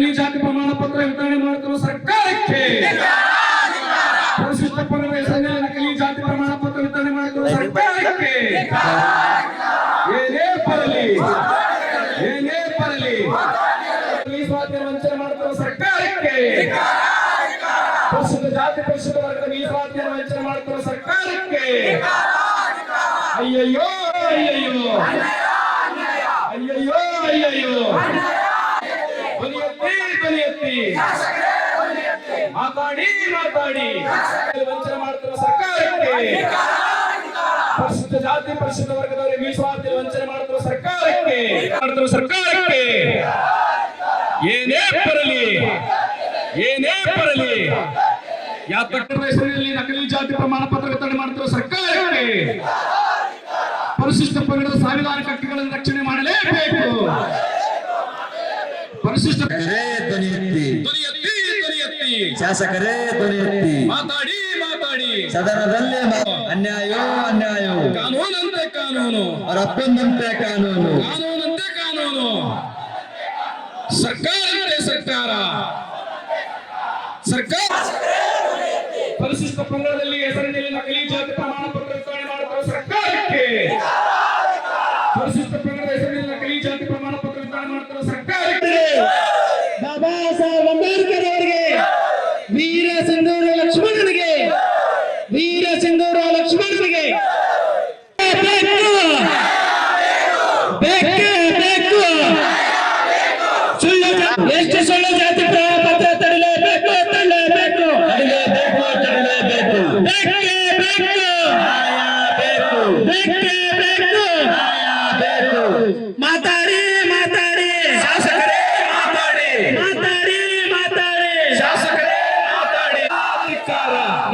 ನಕಲಿ ಜಾತಿ ಪ್ರಮಾಣ ಪತ್ರ ವಿತರಣೆ ಮಾಡುತ್ತಿರುವ ಸರ್ಕಾರಕ್ಕೆ, ಪರಿಶಿಷ್ಟ ಪಂಗಡ ಹೆಸರಿನಲ್ಲಿ ನಕಲಿ ಜಾತಿ ಪ್ರಮಾಣ ಪತ್ರ ವಿತರಣೆ ಮಾಡುತ್ತಿರುವ ಸರ್ಕಾರಕ್ಕೆ, ಏನೇ ಬರಲಿ ಮೀಸಲಾತಿಯನ್ನು ವಂಚನೆ ಮಾಡುತ್ತಿರುವ ಸರ್ಕಾರಕ್ಕೆ, ಪರಿಶಿಷ್ಟ ಜಾತಿ ಪರಿಶಿಷ್ಟ ವರ್ಗದ ಮೀಸಲಾತಿಯನ್ನು ವಂಚನೆ ಮಾಡುತ್ತಿರುವ ಸರ್ಕಾರಕ್ಕೆ, ಅಯ್ಯಯ್ಯೋ ಅಯ್ಯಯ್ಯೋ ಅಯ್ಯಯ್ಯೋ ಅಯ್ಯಯ್ಯೋ, ಧ್ವನಿ ಎತ್ತಿ ಮಾತಾಡಿ ವಂಚನೆ ಮಾಡುತ್ತಿರುವ ಸರ್ಕಾರಕ್ಕೆ, ಪರಿಶಿಷ್ಟ ಜಾತಿ ಪರಿಶಿಷ್ಟ ವರ್ಗದವರಿಗೆ ಮೀಸಲಾತಿ ವಂಚನೆ ಮಾಡುತ್ತಿರುವ ಸರ್ಕಾರಕ್ಕೆ, ಏನೇ ಬರಲಿ ಯಾತಕರ ಹೆಸರಿನಲ್ಲಿ ನಕಲಿ ಜಾತಿ ಪ್ರಮಾಣ ಪತ್ರ ವಿತರಣೆ ಮಾಡುತ್ತಿರುವ ಸರ್ಕಾರಕ್ಕೆ, ಪರಿಶಿಷ್ಟ ಪಂಗಡದ ಸಂವಿಧಾನಿಕ ಹಕ್ಕುಗಳನ್ನು ರಕ್ಷಣೆ ಮಾಡಲೇಬೇಕು. ಪರಿಶಿಷ್ಟ ಶಾಸಕರೇ ಧ್ವನಿ ಎತ್ತಿ ಮಾತಾಡಿ ಸದನದಲ್ಲಿ ಅನ್ಯಾಯ ಕಾನೂನಂತೆ ಕಾನೂನು, ಅವರಪ್ಪಂದಂತೆ ಕಾನೂನು, ಸರ್ಕಾರ ಪರಿಶಿಷ್ಟ ಪಂಗಡದಲ್ಲಿ ಹೆಸರಿನಲ್ಲಿ ನಕಲಿ ಜಾತಿ ಪ್ರಮಾಣ ಪತ್ರ ವಿತರಣೆ ಮಾಡುತ್ತಿರುವ ಸರ್ಕಾರಕ್ಕೆ, ಪರಿಶಿಷ್ಟ ಪಂಗಡದ ಹೆಸರಿನಲ್ಲಿ ನಕಲಿ ಜಾತಿ ಪ್ರಮಾಣ ಪತ್ರ ವಿತರಣೆ ಮಾಡುತ್ತಿರುವ ಸರ್ಕಾರಕ್ಕೆ, ಬಾಬಾ ಸಾಹೇಬ್ ಅಂಬೇಡ್ಕರ್ ಅವರಿಗೆ, ವೀರ ಸಿಂಧೂರ ಲಕ್ಷ್ಮಣನಿಗೆ ಬೇಕು. ಎಷ್ಟು ಸುಳ್ಳು ಜಾತಿ ಪ್ರಮಾಣ ಪತ್ರ ತಡಲೇಬೇಕು. ಮಾತಾಡಿ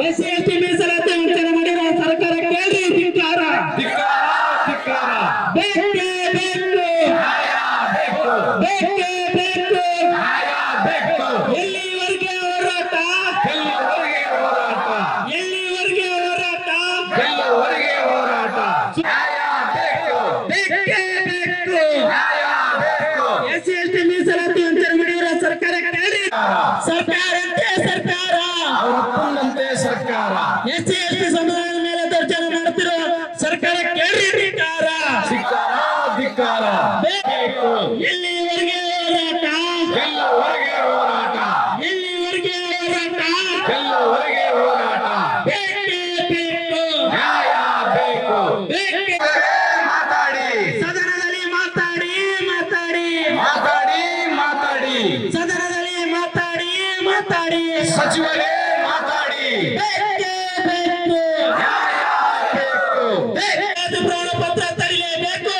ಎಸ್ಸಿ ಎಸ್ಟಿ ಮೀಸಲಾತಿ ವಂಚನೆ ಮಾಡಿರುವ ಸರ್ಕಾರಕ್ಕೆ ಧಿಕ್ಕಾರ. ಬೇಕೇ ಬೇಕು. ಎಲ್ಲಿವರೆಗೆ ಹೋರಾಟ? ಬೇಕೇ ಬೇಕು. ಎಸ್ಸಿ ಎಸ್ಟಿ ಮೀಸಲಾತಿ ವಂಚನೆ ಮಾಡಿರುವ ಸರ್ಕಾರಕ್ಕೆ ಸರ್ಕಾರ ಎಸ್ಸಿ ಎಸ್ಟಿ ಸಮುದಾಯದ ಮೇಲೆ ದೌರ್ಜನ್ಯ ಮಾಡುತ್ತಿರುವ ಸರ್ಕಾರಕ್ಕೆ ಧಿಕ್ಕಾರ. ಎಲ್ಲಿವರೆಗೆ ಹೋರಾಟ? ಬೇಕೇ ಬೇಕು. ಸದನದಲ್ಲಿ ಮಾತಾಡಿ ಸಚಿವರೇ ಮಾತಾಡಿ, ಬೇಕೇ ಬೇಕು. ಪ್ರಾಣ ಪತ್ರ ತರಲೇಬೇಕು.